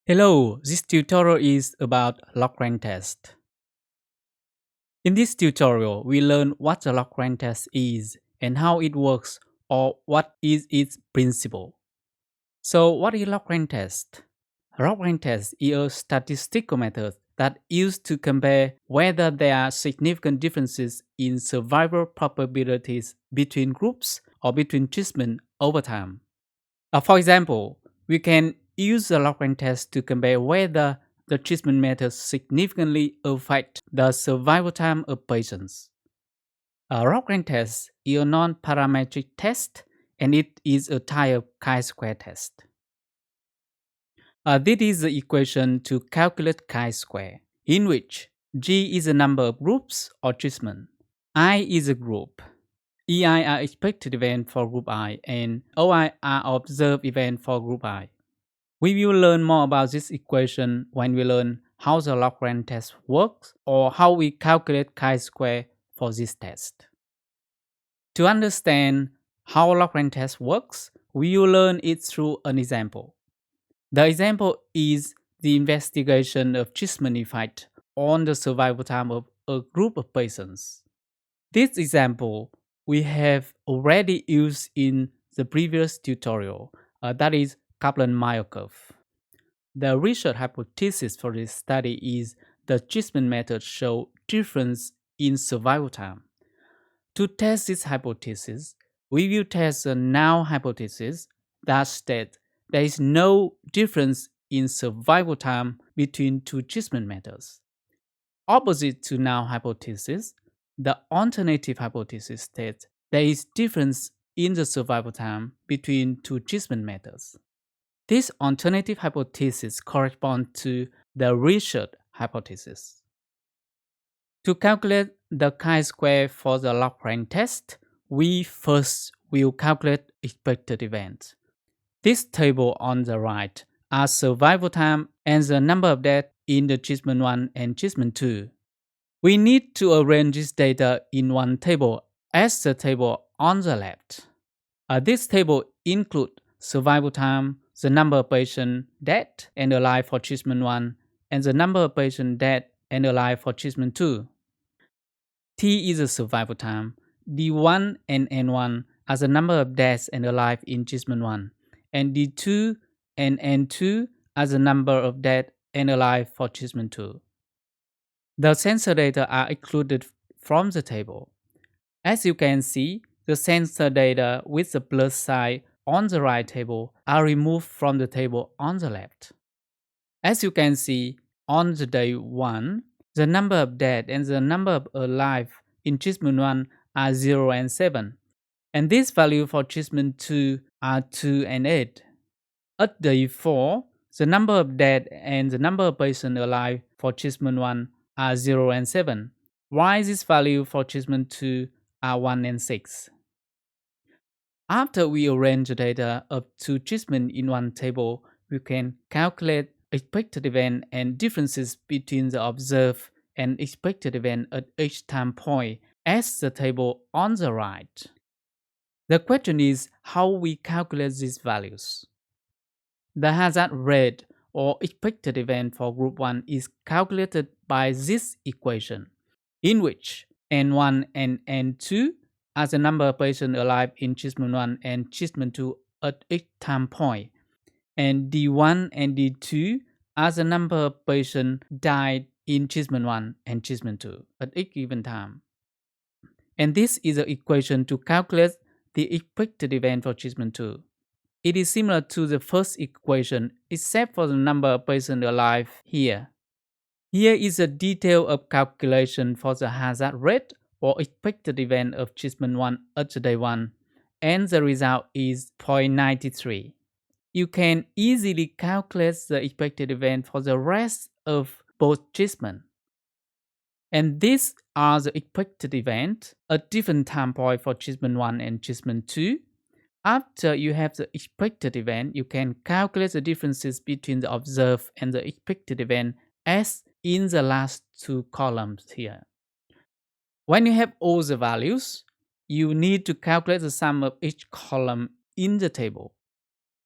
Hello, this tutorial is about Logrank test. In this tutorial, we learn what a Logrank test is and how it works or what is its principle. So what is Logrank test? Logrank test is a statistical method that used to compare whether there are significant differences in survival probabilities between groups or between treatment over time. For example, we can use the Logrank test to compare whether the treatment methods significantly affect the survival time of patients. A Logrank test is a non-parametric test and it is a type of chi-square test. This is the equation to calculate chi-square, in which G is the number of groups or treatment, I is a group, EI are expected events for group I, and OI are observed events for group I. We will learn more about this equation when we learn how the Logrank test works or how we calculate chi-square for this test. To understand how Logrank test works, we will learn it through an example. The example is the investigation of treatment effect on the survival time of a group of patients. This example we have already used in the previous tutorial, that is Kaplan-Meier curve. The research hypothesis for this study is the treatment methods show difference in survival time. To test this hypothesis, we will test the null hypothesis that states there is no difference in survival time between two treatment methods. Opposite to null hypothesis, the alternative hypothesis states there is difference in the survival time between two treatment methods. This alternative hypothesis corresponds to the research hypothesis. To calculate the chi-square for the Logrank test, we first will calculate expected events. This table on the right are survival time and the number of deaths in the treatment 1 and treatment 2. We need to arrange this data in one table as the table on the left. This table includes survival time, the number of patients dead and alive for treatment 1, and the number of patients dead and alive for treatment 2. T is the survival time. D1 and N1 are the number of deaths and alive in treatment 1, and D2 and N2 are the number of dead and alive for treatment 2. The sensor data are excluded from the table. As you can see, the sensor data with the plus sign on the right table are removed from the table on the left. As you can see, on the day 1, the number of dead and the number of alive in treatment 1 are 0 and 7, and this value for treatment 2 are 2 and 8. At day 4, the number of dead and the number of patients alive for treatment 1 are 0 and 7, while this value for treatment 2 are 1 and 6. After we arrange the data of two treatments in one table, we can calculate expected event and differences between the observed and expected event at each time point as the table on the right. The question is how we calculate these values. The hazard rate or expected event for group 1 is calculated by this equation, in which N1 and N2 are the number of patients alive in treatment 1 and treatment 2 at each time point, and D1 and D2 are the number of patients died in treatment 1 and treatment 2 at each given time. And this is the equation to calculate the expected event for treatment 2. It is similar to the first equation except for the number of patients alive here. Here is a detail of calculation for the hazard rate or expected event of treatment 1 at day 1, and the result is 0.93. You can easily calculate the expected event for the rest of both treatments. And these are the expected events at different time points for treatment 1 and treatment 2. After you have the expected event, you can calculate the differences between the observed and the expected event as in the last two columns here. When you have all the values, you need to calculate the sum of each column in the table.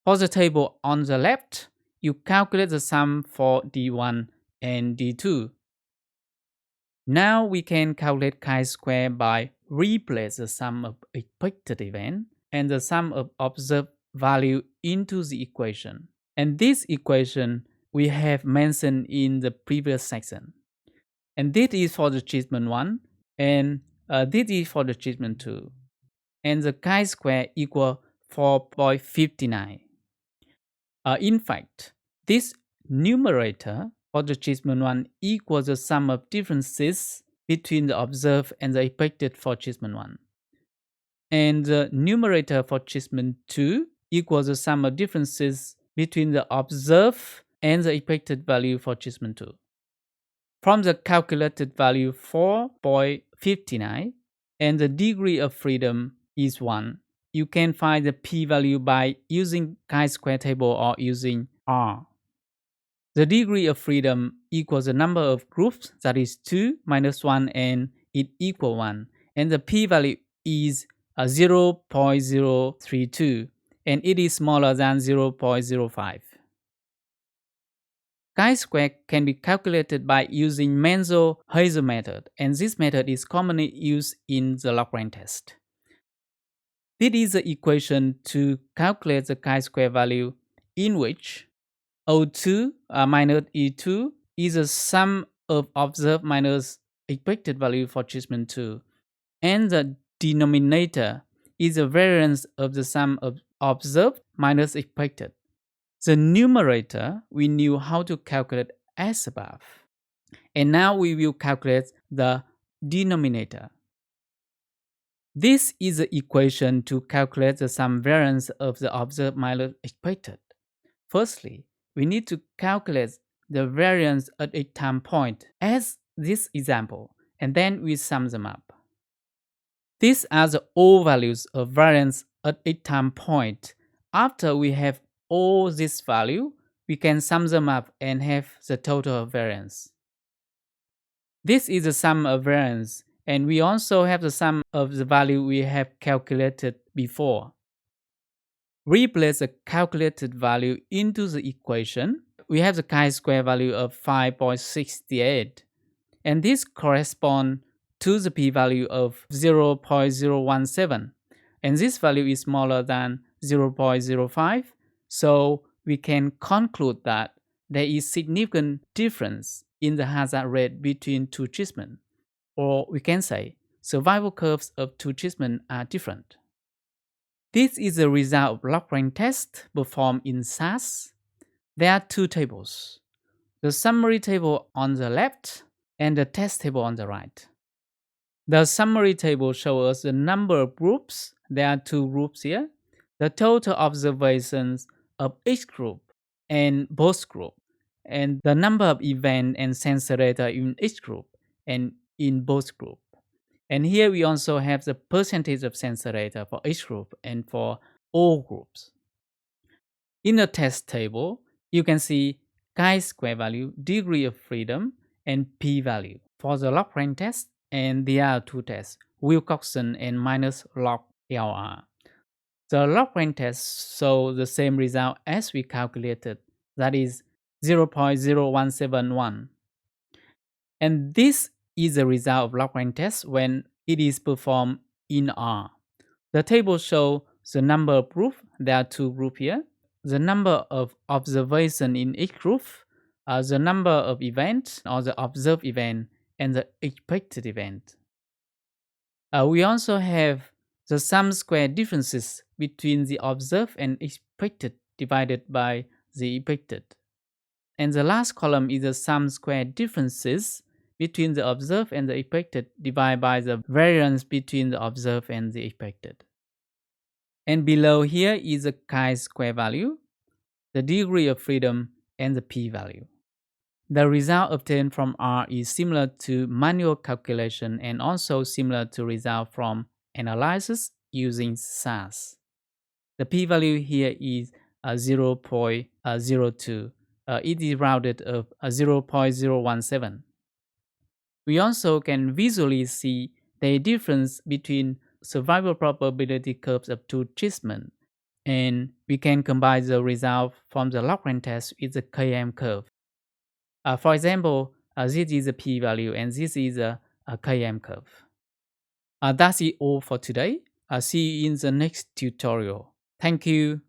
For the table on the left, you calculate the sum for D1 and D2. Now we can calculate chi-square by replace the sum of expected event and the sum of observed value into the equation. And this equation we have mentioned in the previous section. And this is for the treatment 1 and this is for the treatment 2. And the chi-square equal 4.59. In fact, this numerator for the treatment 1 equals the sum of differences between the observed and the expected for treatment 1. And the numerator for treatment 2 equals the sum of differences between the observed and the expected value for treatment 2. From the calculated value 4.59 and the degree of freedom is 1, you can find the p-value by using chi-square table or using R. The degree of freedom equals the number of groups, that is 2 minus 1, and it equals 1. And the p-value is 0.032, and it is smaller than 0.05. Chi-square can be calculated by using Mantel-Haenszel method, and this method is commonly used in the Logrank test. This is the equation to calculate the chi-square value, in which O2 minus E2 is the sum of observed minus expected value for treatment 2, and the denominator is the variance of the sum of observed minus expected. The numerator we knew how to calculate as above. And now we will calculate the denominator. This is the equation to calculate the sum variance of the observed minus expected. Firstly, we need to calculate the variance at each time point as this example, and then we sum them up. These are the all values of variance at each time point. After we have all this value, we can sum them up and have the total variance. This is the sum of variance, and we also have the sum of the value we have calculated before. Replace the calculated value into the equation. We have the chi-square value of 5.68, and this corresponds to the p-value of 0.017, and this value is smaller than 0.05. So we can conclude that there is significant difference in the hazard rate between two treatments, or we can say survival curves of two treatments are different. This is the result of Logrank test performed in SAS. There are two tables, the summary table on the left and the test table on the right. The summary table shows us the number of groups. There are two groups here, the total observations of each group and both groups, and the number of events and sensor data in each group and in both groups. And here we also have the percentage of sensor data for each group and for all groups. In the test table, you can see chi-square value, degree of freedom, and p-value for the Logrank test, and there are two tests, Wilcoxon and minus log LR. The Logrank test shows the same result as we calculated, that is 0.0171. And this is the result of Logrank test when it is performed in R. The table shows the number of groups. There are two groups here. The number of observations in each group, the number of events or the observed event, and the expected event. We also have the sum square differences between the observed and expected divided by the expected. And the last column is the sum square differences between the observed and the expected divided by the variance between the observed and the expected. And below here is the chi-square value, the degree of freedom, and the p-value. The result obtained from R is similar to manual calculation and also similar to result from analysis using SAS. The p-value here is 0.02. It is rounded of 0.017. We also can visually see the difference between survival probability curves of two treatments. And we can combine the result from the Logrank test with the Ksm curve. For example, this is the p-value and this is a Ksm curve. That's it all for today. I'll see you in the next tutorial. Thank you.